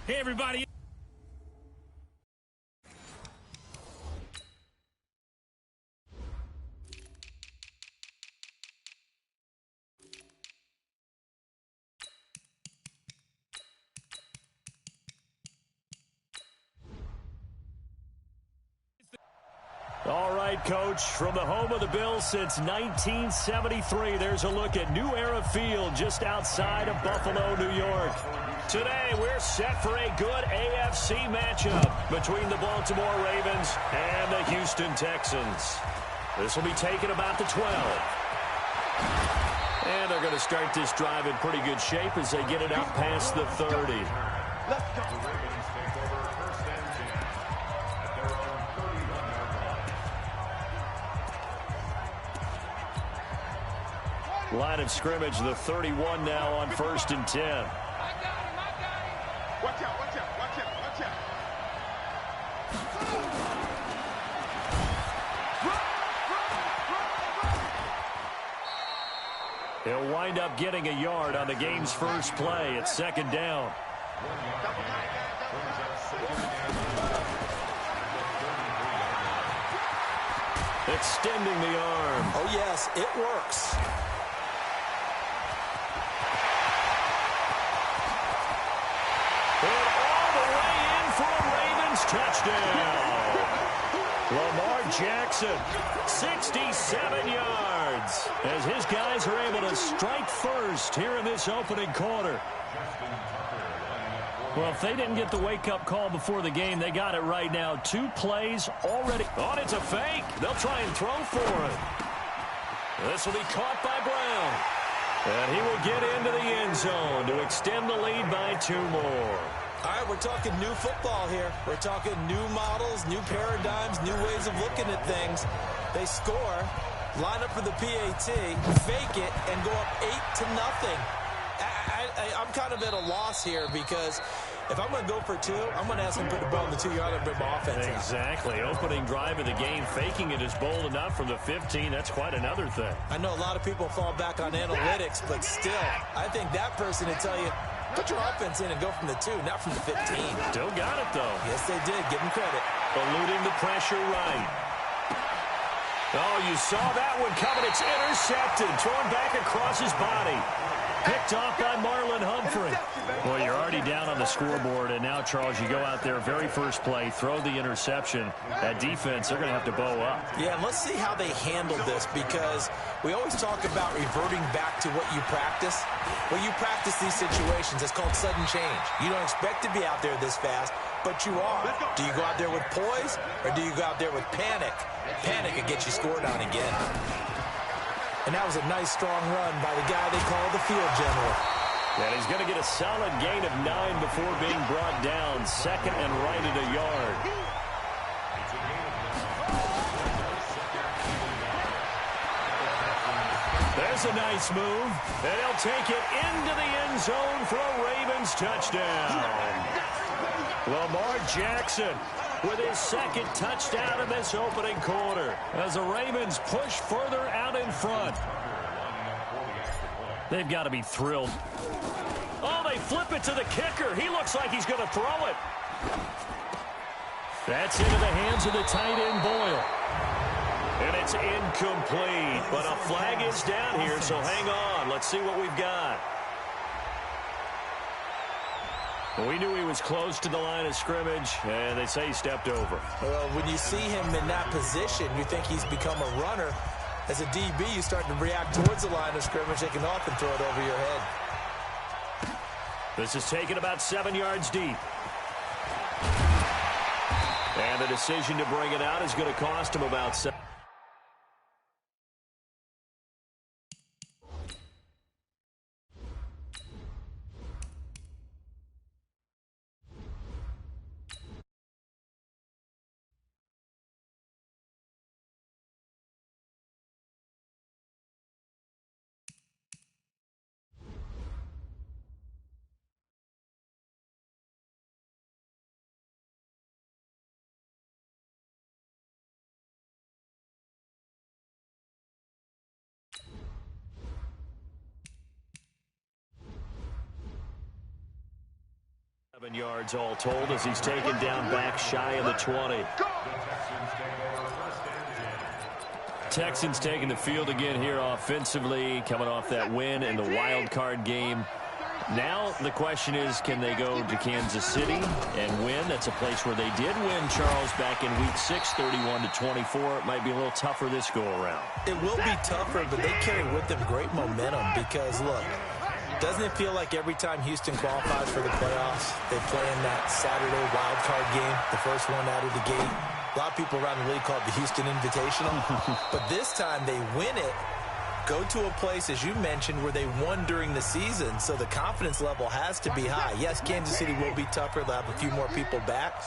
Hey, everybody. All right, Coach, from the home of the Bills since 1973, there's a look at New Era Field just outside of Buffalo, New York. Today, we're set for a good AFC matchup between the Baltimore Ravens and the Houston Texans. This will be taken about the 12. And they're going to start this drive in pretty good shape as they get it out past the 30. Let's go. Line of scrimmage, the 31 now on 1st and 10. I got him. Watch out, watch out, watch out, watch out. He'll wind up getting a yard on the game's first play. It's 2nd down. Extending the arm. Oh, yes, it works. And all the way in for a Ravens touchdown. Lamar Jackson, 67 yards, as his guys are able to strike first here in this opening quarter. Well, if they didn't get the wake-up call before the game, they got it right now. 2 plays already. Oh, it's a fake. They'll try and throw for it. This will be caught by Brown. And he will get into the end zone to extend the lead by 2 more. All right, we're talking new football here. We're talking new models, new paradigms, new ways of looking at things. They score, line up for the PAT, fake it, and go up 8-0. I'm kind of at a loss here because if I'm going to go for 2, I'm going to ask him to put the ball in the 2-yard line and bring my offense out. Exactly. Opening drive of the game, faking it is bold enough from the 15. That's quite another thing. I know a lot of people fall back on analytics, but still, I think that person would tell you, put your offense in and go from the 2, not from the 15. Still got it, though. Yes, they did. Give them credit. Eluding the pressure right. Oh, you saw that one coming. It's intercepted. Thrown back across his body. Picked off by Marlon Humphrey. Well, you're already down on the scoreboard, and now, Charles, you go out there, very first play, throw the interception. That defense, they're going to have to bow up. Yeah, and let's see how they handle this, because we always talk about reverting back to what you practice. Well, you practice these situations. It's called sudden change. You don't expect to be out there this fast, but you are. Do you go out there with poise, or do you go out there with panic? Panic will get you scored on again. And that was a nice, strong run by the guy they call the field general. And he's going to get a solid gain of 9 before being brought down. 2nd and right at a yard. There's a nice move. And he'll take it into the end zone for a Ravens touchdown. Lamar Jackson with his 2nd touchdown in this opening quarter as the Ravens push further out in front. They've got to be thrilled. Oh, they flip it to the kicker. He looks like he's going to throw it. That's into the hands of the tight end, Boyle. And it's incomplete, but a flag is down here, so hang on. Let's see what we've got. We knew he was close to the line of scrimmage, and they say he stepped over. Well, when you see him in that position, you think he's become a runner. As a DB, you start to react towards the line of scrimmage. They can often throw it over your head. This is taken about 7 yards deep. And the decision to bring it out is going to cost him about 7. 7 yards all told as he's taken down back shy of the 20. Texans taking the field again here offensively, coming off that win in the wild card game. Now the question is, can they go to Kansas City and win? That's a place where they did win, Charles, back in Week 6, 31-24. It might be a little tougher this go-around. It will be tougher, but they carry with them great momentum because, look, doesn't it feel like every time Houston qualifies for the playoffs, they play in that Saturday wild card game, the first one out of the gate? A lot of people around the league call it the Houston Invitational. But this time they win it, go to a place, as you mentioned, where they won during the season, so the confidence level has to be high. Yes, Kansas City will be tougher. They'll have a few more people back.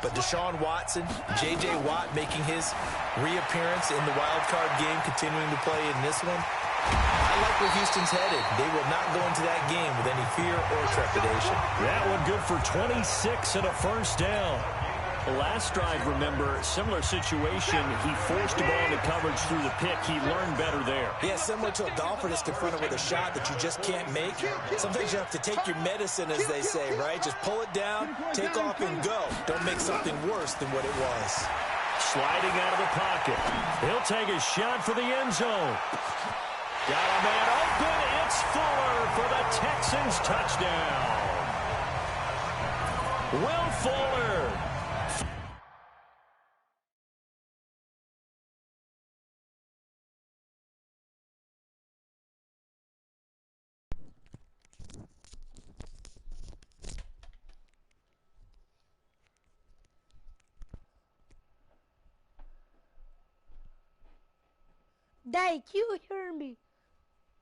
But Deshaun Watson, J.J. Watt making his reappearance in the wild card game, continuing to play in this one. I like where Houston's headed. They will not go into that game with any fear or trepidation. That one good for 26 and a first down. The last drive, remember, similar situation. He forced the ball into coverage through the pick. He learned better there. Yeah, similar to a golfer that's confronted with a shot that you just can't make. Sometimes you have to take your medicine, as they say, right? Just pull it down, take off, and go. Don't make something worse than what it was. Sliding out of the pocket. He'll take a shot for the end zone. Got a man open. It's Fuller for the Texans touchdown. Will Fuller. Dad, can you hear me?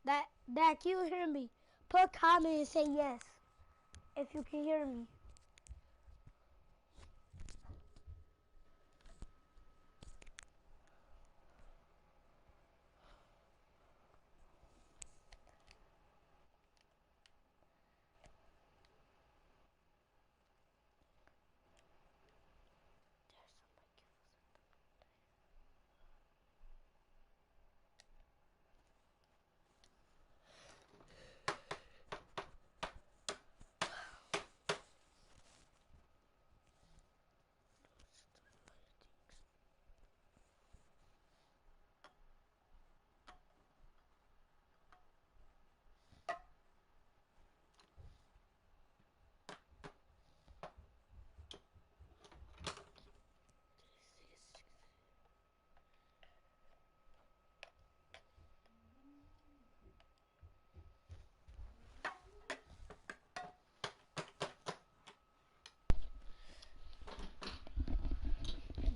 Dad, can you hear me? Put a comment and say yes if you can hear me.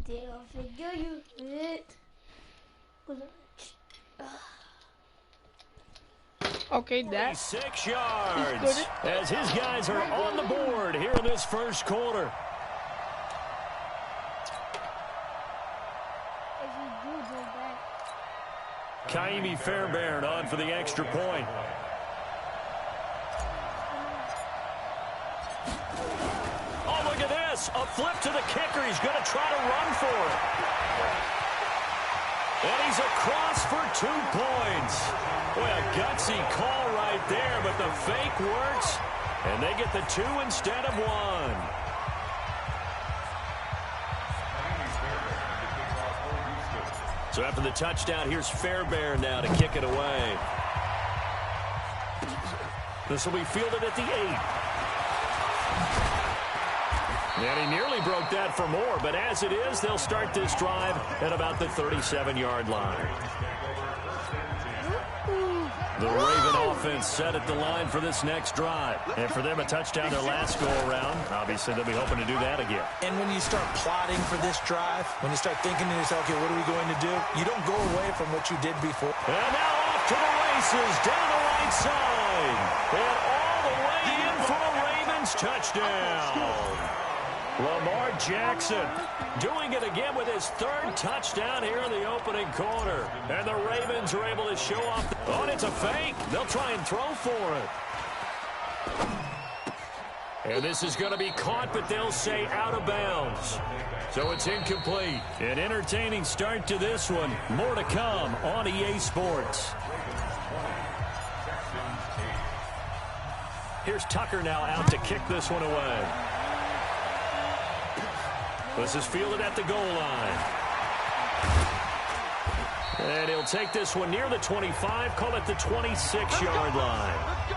They'll figure you it. Okay, that 6 yards as his guys are on the board here in this first quarter. Kaimi Fairbairn on for the extra point. Oh, look at this. A flip to the kicker. He's going to try to run for it. And he's across for 2 points. Boy, a gutsy call right there, but the fake works, and they get the 2 instead of 1. So after the touchdown, here's Fairbairn now to kick it away. This will be fielded at the 8. And he nearly broke that for more, but as it is, they'll start this drive at about the 37-yard line. The Raven offense set at the line for this next drive. And for them, a touchdown their last go-around. Obviously, they'll be hoping to do that again. And when you start plotting for this drive, when you start thinking to yourself, okay, what are we going to do? You don't go away from what you did before. And now off to the races, down the right side. And all the way in for a Ravens touchdown. Lamar Jackson doing it again with his 3rd touchdown here in the opening quarter. And the Ravens are able to show off. Oh, and it's a fake. They'll try and throw for it. And this is going to be caught, but they'll say out of bounds. So it's incomplete. An entertaining start to this one. More to come on EA Sports. Here's Tucker now out to kick this one away. This is fielded at the goal line. And he'll take this one near the 25, call it the 26-yard line.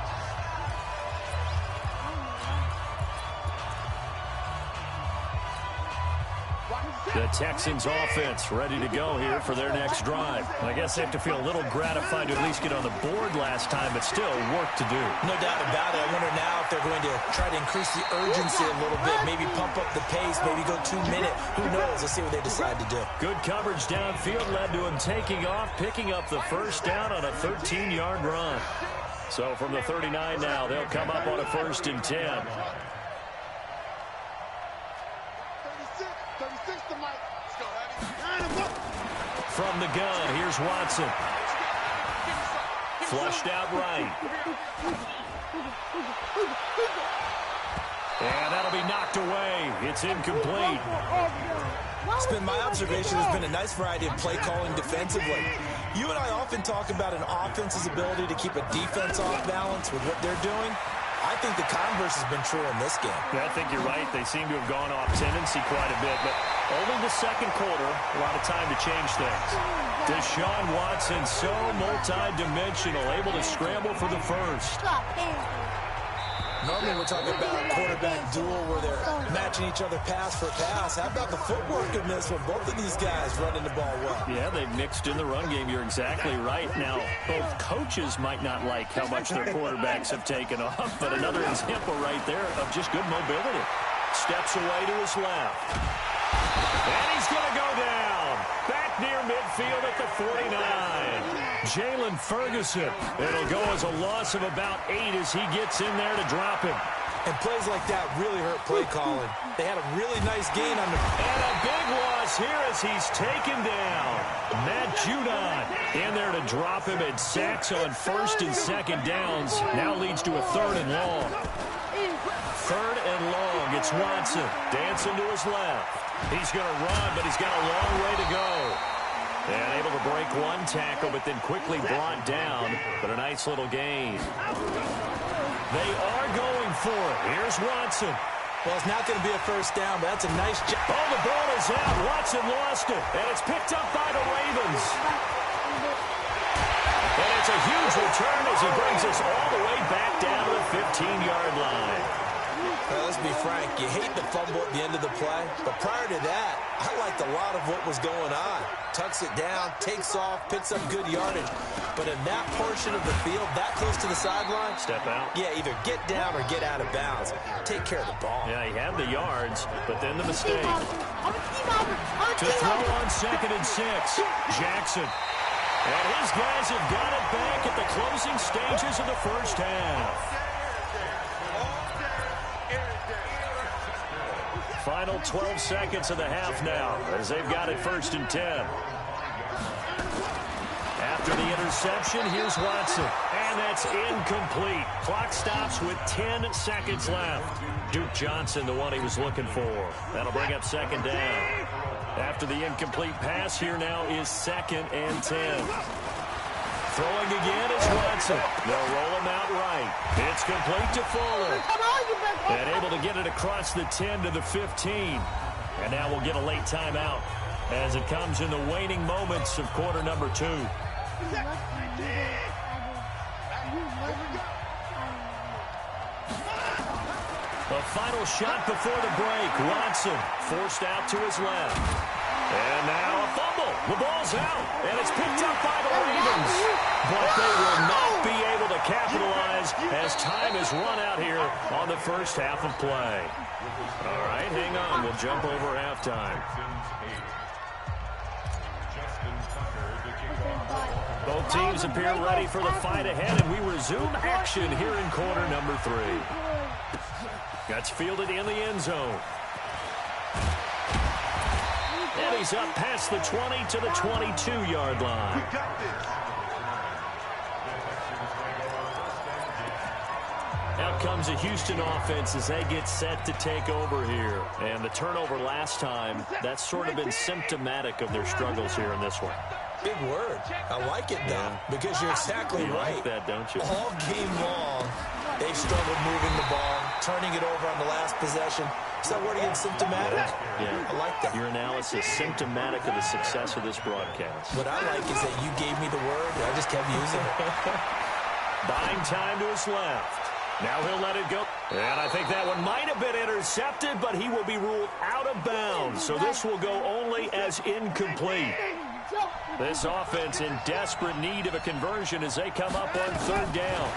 The Texans offense ready to go here for their next drive. I guess they have to feel a little gratified to at least get on the board last time, but still work to do. No doubt about it. I wonder now if they're going to try to increase the urgency a little bit, maybe pump up the pace, maybe go 2 minute. Who knows? Let's see what they decide to do. Good coverage downfield led to him taking off, picking up the first down on a 13-yard run. So from the 39 now, they'll come up on a 1st and 10. From the gun, here's Watson. Flushed out right. And that'll be knocked away. It's incomplete. It's been my observation there's been a nice variety of play calling defensively. You and I often talk about an offense's ability to keep a defense off balance with what they're doing. I think the converse has been true in this game. Yeah, I think you're right. They seem to have gone off tendency quite a bit, but only the second quarter, a lot of time to change things. Deshaun Watson, so multi-dimensional, able to scramble for the first. Normally we're talking about a quarterback duel where they're matching each other pass for pass. How about the footwork in this one? Both of these guys running the ball well. Yeah, they've mixed in the run game. You're exactly right. Now, both coaches might not like how much their quarterbacks have taken off, but another example right there of just good mobility. Steps away to his left. And he's going to go down. Back near midfield at the 49. Jalen Ferguson. It'll go as a loss of about 8 as he gets in there to drop him. And plays like that really hurt play calling. They had a really nice gain on the... And a big loss here as he's taken down. Matt Judon in there to drop him, and sacks on 1st and 2nd downs. Now leads to a 3rd and long. 3rd and long. It's Watson dancing to his left. He's going to run, but he's got a long way to go. And able to break one tackle, but then quickly brought down. But a nice little gain. They are going for it. Here's Watson. Well, it's not going to be a first down, but that's a nice job. Oh, the ball is out. Watson lost it. And it's picked up by the Ravens. And it's a huge return as he brings us all the way back down to the 15-yard line. Well, let's be frank. You hate the fumble at the end of the play. But prior to that, I liked a lot of what was going on. Tucks it down, takes off, picks up good yardage. But in that portion of the field, that close to the sideline, step out. Yeah, either get down or get out of bounds. Take care of the ball. Yeah, he had the yards, but then the mistake. To throw on 2nd and 6, Jackson. And his guys have got it back at the closing stages of the first half. Final 12 seconds of the half now as they've got it 1st and 10. After the interception, here's Watson. And that's incomplete. Clock stops with 10 seconds left. Duke Johnson, the one he was looking for. That'll bring up 2nd down. After the incomplete pass, here now is 2nd and 10. Throwing again is Watson. They'll roll him out right. It's complete to Fuller. And able to get it across the 10 to the 15. And now we'll get a late timeout as it comes in the waning moments of quarter number 2. A final shot before the break. Watson forced out to his left. And now a fumble. The ball's out. And it's picked up by the Ravens. But they will not be able to capitalize as time is run out here on the first half of play. All right, hang on. We'll jump over halftime. Both teams appear ready for the fight ahead, and we resume action here in quarter number 3. That's fielded in the end zone. And he's up past the 20 to the 22-yard line. Out comes a Houston offense as they get set to take over here. And the turnover last time, that's sort of been symptomatic of their struggles here in this one. Big word. I like it, though, because you're exactly right. Like that, don't you? All game long, they've struggled moving the ball, turning it over on the last possession. Is that word again, symptomatic? Yeah. I like that. Your analysis, symptomatic of the success of this broadcast. What I like is that you gave me the word, and I just kept using it. Buying time to his left. Now he'll let it go. And I think that one might have been intercepted, but he will be ruled out of bounds. So this will go only as incomplete. This offense in desperate need of a conversion as they come up on third down.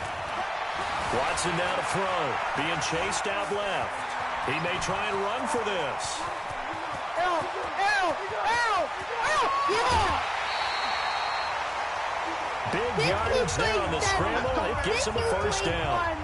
Watson now to throw. Being chased out left. He may try and run for this. Yeah! Big yardage there on the scramble. It gives him a first down.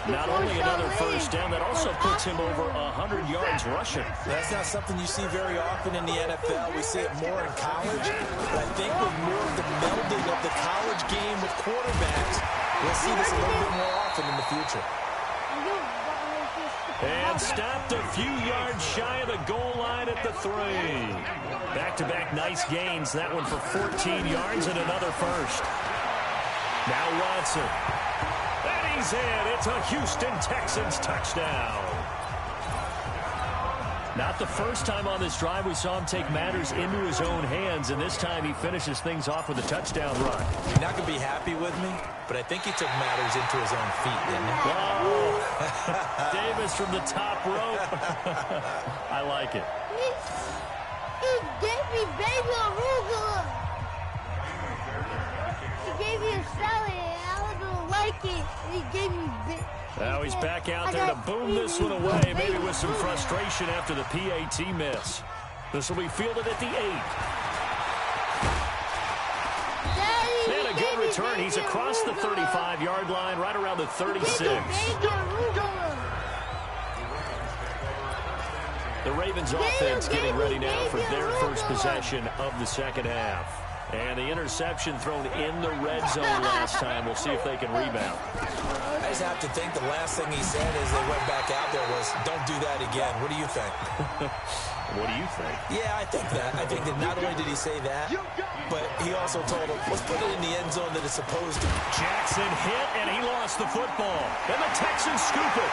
Not only another first down, that also puts him over 100 yards rushing. That's not something you see very often in the NFL. We see it more in college. But I think with more of the melding of the college game with quarterbacks, we'll see this a little bit more often in the future. And stopped a few yards shy of the goal line at the 3. Back-to-back nice gains. That one for 14 yards and another first. Now Watson. And he's in. It's a Houston Texans touchdown. Not the first time on this drive we saw him take matters into his own hands, and this time he finishes things off with a touchdown run. You're not going to be happy with me, but I think he took matters into his own feet, didn't he? Oh, Davis from the top rope. I like it. He gave me baby arugula. He gave me a salad, and I don't like it. He gave me Now he's back out there to boom this one away, maybe with some frustration after the PAT miss. This will be fielded at the 8. And a good return. He's across the 35-yard line, right around the 36. The Ravens offense getting ready now for their first possession of the second half. And the interception thrown in the red zone last time. We'll see if they can rebound. I just have to think the last thing he said as they went back out there was, don't do that again. What do you think? What do you think? Yeah, I think that. I think that not only did he say that, but he also told him, let's put it in the end zone that it's supposed to. Jackson hit, and he lost the football. And the Texans scoop it.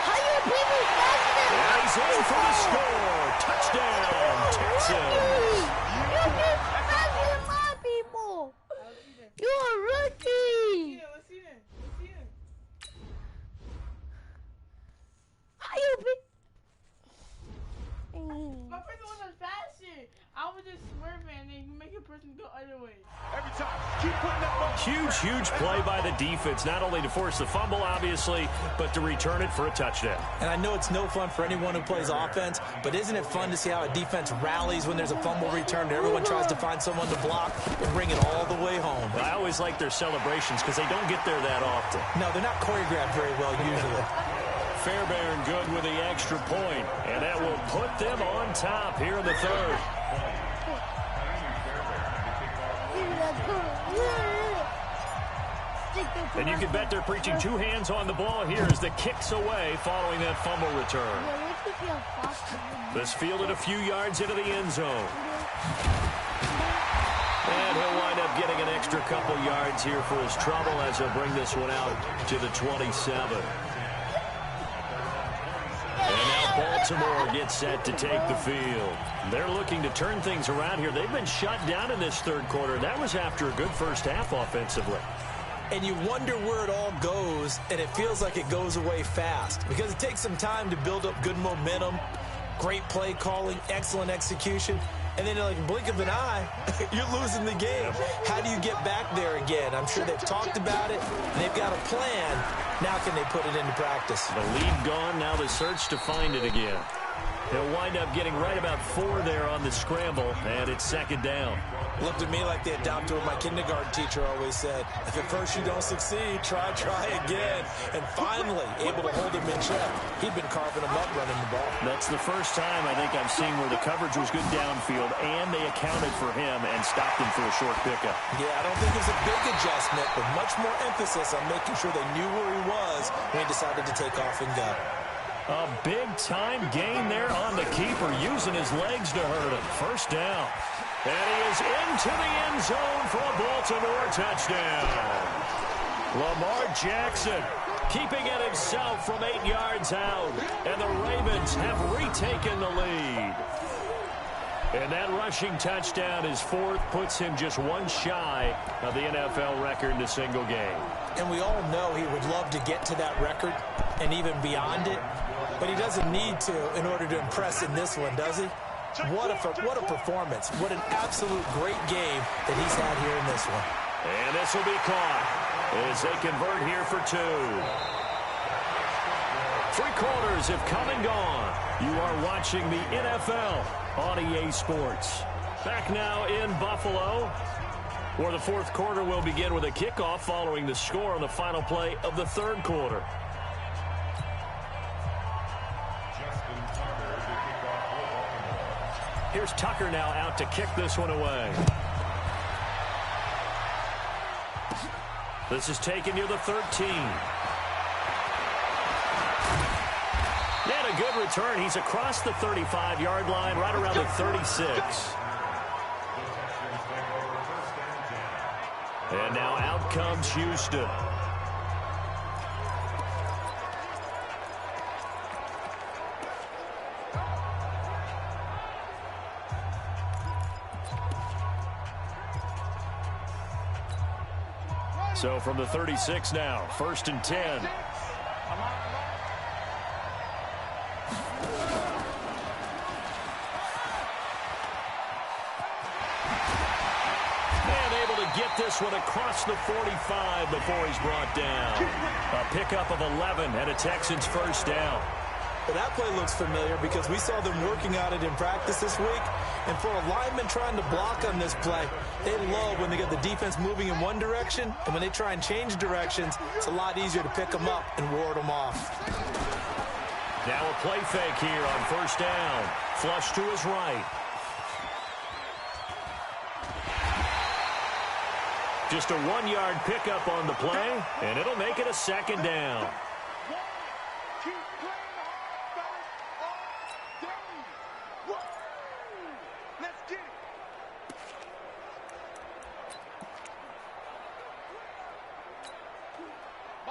How you people faster? And he's in for the score. Touchdown, Texans. You just faster than my people. You're a rookie. Let's see that. Let's see that. How you be? My person wasn't faster. I was just swerving and then you make a person go other way. Every time. Keep putting that ball. Huge play by the defense, not only to force the fumble, obviously, but to return it for a touchdown. And I know it's no fun for anyone who plays offense, but isn't it fun to see how a defense rallies when there's a fumble return and everyone tries to find someone to block and bring it all the way home? I always like their celebrations because they don't get there that often. No, they're not choreographed very well usually. Fairbairn good with the extra point, and that will put them on top here in the third. And you can bet they're preaching two hands on the ball here as the kick's away following that fumble return. This fielded a few yards into the end zone. And he'll wind up getting an extra couple yards here for his trouble as he'll bring this one out to the 27. And now Baltimore gets set to take the field. They're looking to turn things around here. They've been shut down in this third quarter. That was after a good first half offensively. And you wonder where it all goes, and it feels like it goes away fast because it takes some time to build up good momentum, great play calling, excellent execution, and then in like a blink of an eye, you're losing the game. How do you get back there again? I'm sure they've talked about it, and they've got a plan. Now can they put it into practice? The lead gone, now the search to find it again. He'll wind up getting right about 4 there on the scramble, and it's second down. Looked at me like they adopted what my kindergarten teacher always said. If at first you don't succeed, try again. And finally, able to hold him in check. He'd been carving him up running the ball. That's the first time I think I've seen where the coverage was good downfield, and they accounted for him and stopped him for a short pickup. Yeah, I don't think it was a big adjustment, but much more emphasis on making sure they knew where he was when he decided to take off and go. A big-time gain there on the keeper, using his legs to hurt him. First down. And he is into the end zone for a Baltimore touchdown. Lamar Jackson keeping it himself from 8 yards out. And the Ravens have retaken the lead. And that rushing touchdown, his fourth, puts him just one shy of the NFL record in a single game. And we all know he would love to get to that record and even beyond it, but he doesn't need to in order to impress in this one, does he? What a performance. What an absolute great game that he's had here in this one. And this will be caught as they convert here for 2. 3 quarters have come and gone. You are watching the NFL on EA Sports. Back now in Buffalo, where the fourth quarter will begin with a kickoff following the score on the final play of the third quarter. Here's Tucker now out to kick this one away. This is taken near the 13. And a good return. He's across the 35-yard line, right around the 36. And now out comes Houston. So from the 36 now, 1st and 10. Get this one across the 45 before he's brought down. A pickup of 11 and a Texans first down. Well, that play looks familiar because we saw them working on it in practice this week. And for a lineman trying to block on this play, they love when they get the defense moving in one direction. And when they try and change directions, it's a lot easier to pick them up and ward them off. Now a play fake here on first down. Flush to his right. Just a 1-yard pickup on the play, and it'll make it a second down. Let's get it.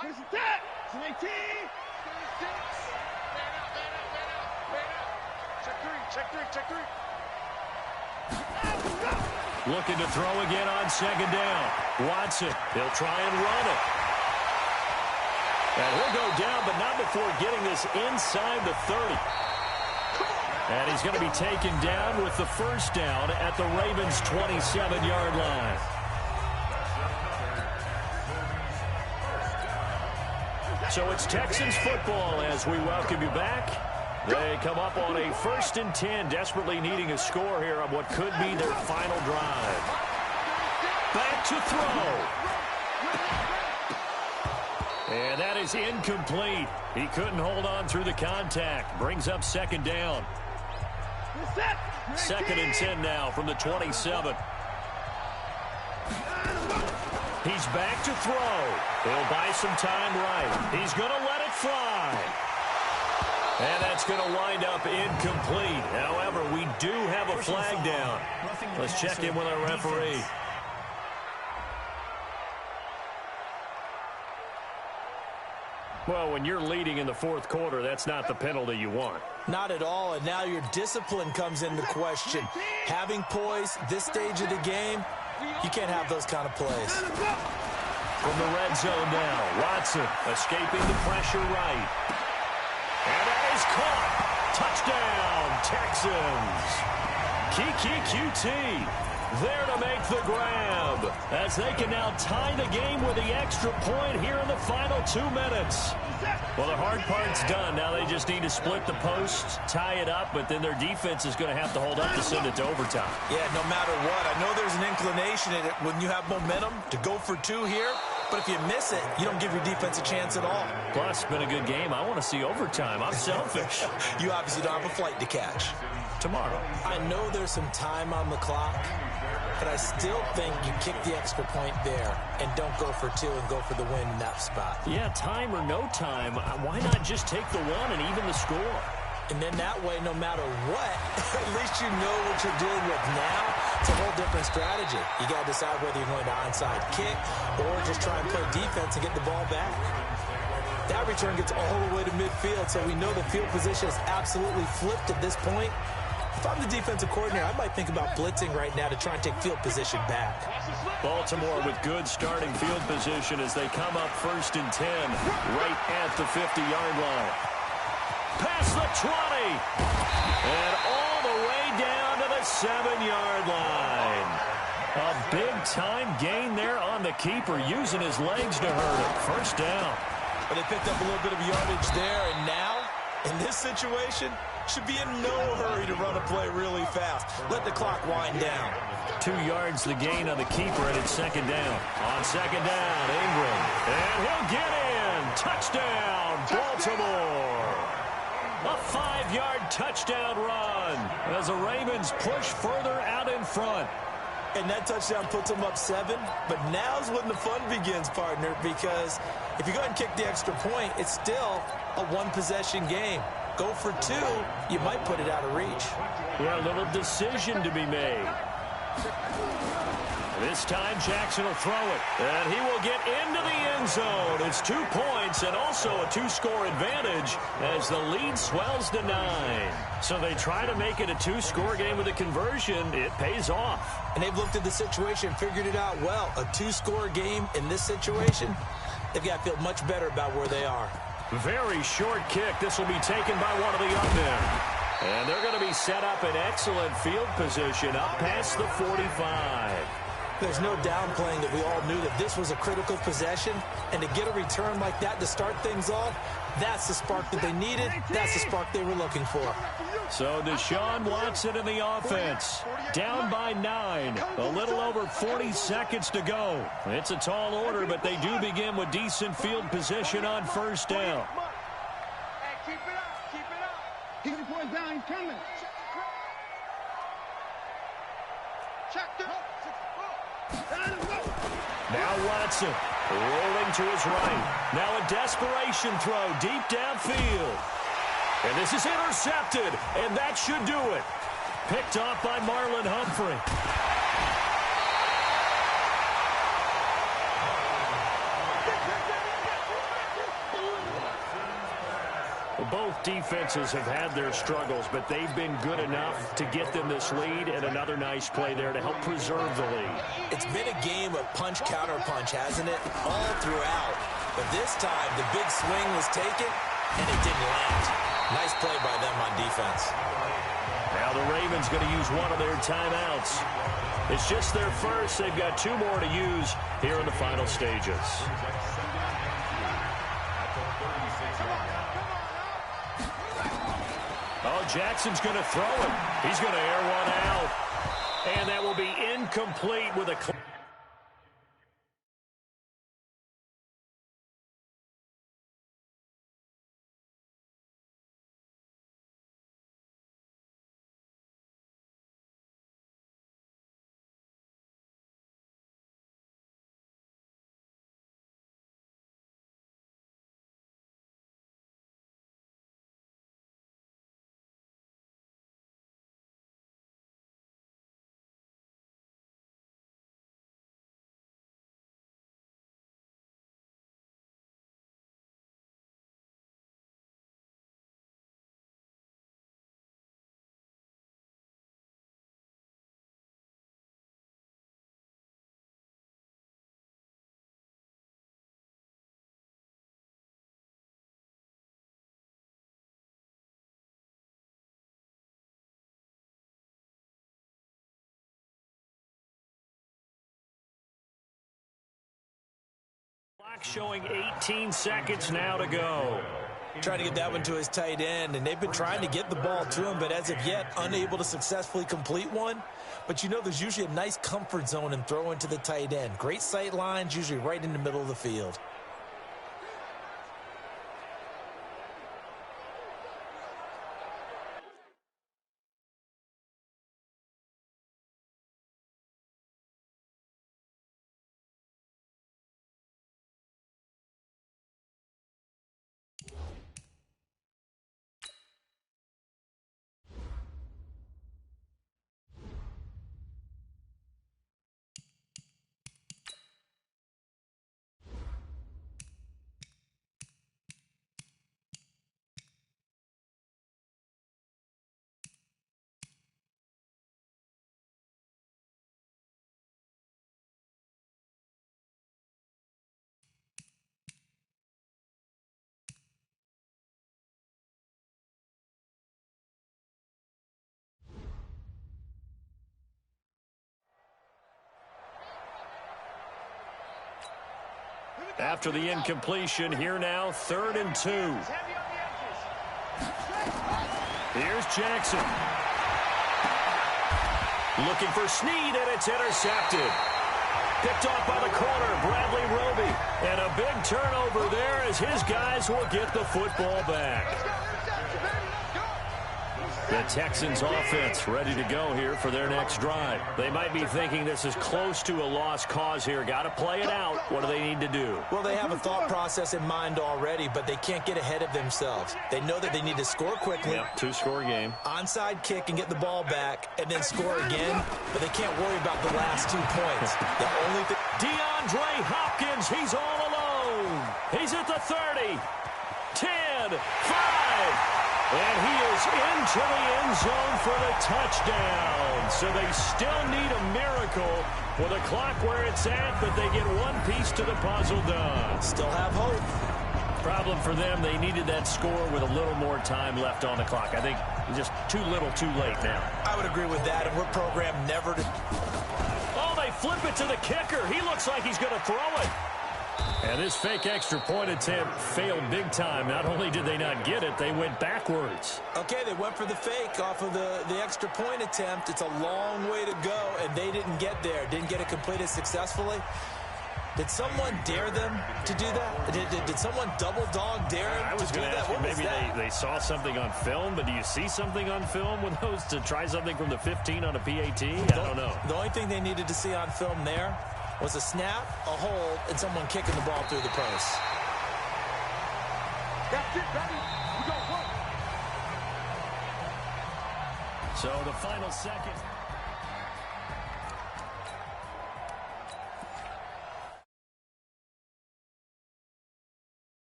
Here's the tap. 19. 36. Man out. Check three. Looking to throw again on second down. Watson, he'll try and run it. And he'll go down, but not before getting this inside the 30. And he's going to be taken down with the first down at the Ravens' 27-yard line. So it's Texans football as we welcome you back. They come up on a 1st and 10, desperately needing a score here on what could be their final drive. Back to throw. And that is incomplete. He couldn't hold on through the contact. Brings up second down. 2nd and 10 now from the 27. He's back to throw. He'll buy some time right. He's going to let it fly. And that's going to wind up incomplete. However, we do have a flag down. Let's check in with our referee. Well, when you're leading in the fourth quarter, that's not the penalty you want. Not at all, and now your discipline comes into question. Having poise this stage of the game, you can't have those kind of plays. From the red zone now, Watson escaping the pressure right. And that is caught. Touchdown, Texans. QT there to make the grab as they can now tie the game with the extra point here in the final 2 minutes. Well, the hard part's done. Now they just need to split the posts, tie it up, but then their defense is going to have to hold up to send it to overtime. Yeah, no matter what. I know there's an inclination in it when you have momentum to go for 2 here. But if you miss it, you don't give your defense a chance at all. Plus, it's been a good game. I want to see overtime. I'm selfish. You obviously don't have a flight to catch. Tomorrow. I know there's some time on the clock, but I still think you kick the extra point there and don't go for 2 and go for the win in that spot. Yeah, time or no time, why not just take the 1 and even the score? And then that way, no matter what, at least you know what you're dealing with now. It's a whole different strategy. You got to decide whether you're going to onside kick or just try and play defense and get the ball back. That return gets all the way to midfield, so we know the field position is absolutely flipped at this point. If I'm the defensive coordinator, I might think about blitzing right now to try and take field position back. Baltimore with good starting field position as they come up 1st and 10 right at the 50-yard line. Past the 20 and all the way down to the 7-yard line. A big-time gain there on the keeper, using his legs to hurt him. 1st down. But they picked up a little bit of yardage there, and now, in this situation, should be in no hurry to run a play really fast. Let the clock wind down. 2 yards the gain on the keeper, and it's 2nd down. On 2nd down, Ingram. And he'll get in. Touchdown, Baltimore. A 5-yard touchdown run as the Ravens push further out in front. And that touchdown puts them up 7. But now's when the fun begins, partner, because if you go ahead and kick the extra point, it's still a one-possession game. Go for 2, you might put it out of reach. Yeah, a little decision to be made. This time Jackson will throw it, and he will get into the end zone. It's 2 points and also a 2-score advantage as the lead swells to 9. So they try to make it a 2-score game with a conversion. It pays off. And they've looked at the situation, figured it out well. A 2-score game in this situation, they've got to feel much better about where they are. Very short kick. This will be taken by one of the young men. And they're going to be set up in excellent field position up past the 45. There's no downplaying that we all knew that this was a critical possession. And to get a return like that to start things off, that's the spark that they needed. That's the spark they were looking for. So Deshaun Watson in the offense. Down by 9. A little over 40 seconds to go. It's a tall order, but they do begin with decent field position on 1st down. Hey, keep it up. Keep it up. Keep the boys down. He's coming. Check it. Now Watson rolling to his right. Now a desperation throw deep downfield. And this is intercepted, and that should do it. Picked off by Marlon Humphrey. Both defenses have had their struggles, but they've been good enough to get them this lead, and another nice play there to help preserve the lead. It's been a game of punch-counter-punch, hasn't it? All throughout. But this time, the big swing was taken, and it didn't land. Nice play by them on defense. Now the Ravens going to use one of their timeouts. It's just their first. They've got 2 more to use here in the final stages. Oh, Jackson's going to throw it. He's going to air one out. And that will be incomplete with a... Clock showing 18 seconds now to go. Trying to get that one to his tight end, and they've been trying to get the ball to him, but as of yet, unable to successfully complete one. But you know there's usually a nice comfort zone in throwing to the tight end. Great sight lines, usually right in the middle of the field. After the incompletion, here now, 3rd and 2. Here's Jackson. Looking for Snead, and it's intercepted. Picked off by the corner, Bradley Roby. And a big turnover there as his guys will get the football back. The Texans offense ready to go here for their next drive. They might be thinking this is close to a lost cause here. Got to play it out. What do they need to do? Well, they have a thought process in mind already, but they can't get ahead of themselves. They know that they need to score quickly. Yep, 2-score game. Onside kick and get the ball back and then score again, but they can't worry about the last 2 points. The only thing... DeAndre Hopkins, he's all alone. He's at the 30. 10, 5. And he is into the end zone for the touchdown. So they still need a miracle with a clock where it's at, but they get one piece to the puzzle done. Still have hope. Problem for them, they needed that score with a little more time left on the clock. I think just too little, too late now. I would agree with that, and we're programmed never to... Oh, they flip it to the kicker. He looks like he's going to throw it. And this fake extra point attempt failed big time. Not only did they not get it, they went backwards. Okay, they went for the fake off of the extra point attempt. It's a long way to go, and they didn't get there. Didn't get it completed successfully. Did someone dare them to do that? Did someone double dog dare them I was to do going to that? ask you, maybe they saw something on film, but do you see something on film with those to try something from the 15 on a PAT? I don't know. The only thing they needed to see on film there was a snap, a hold, and someone kicking the ball through the post. That's it, baby. We got one. So the final second.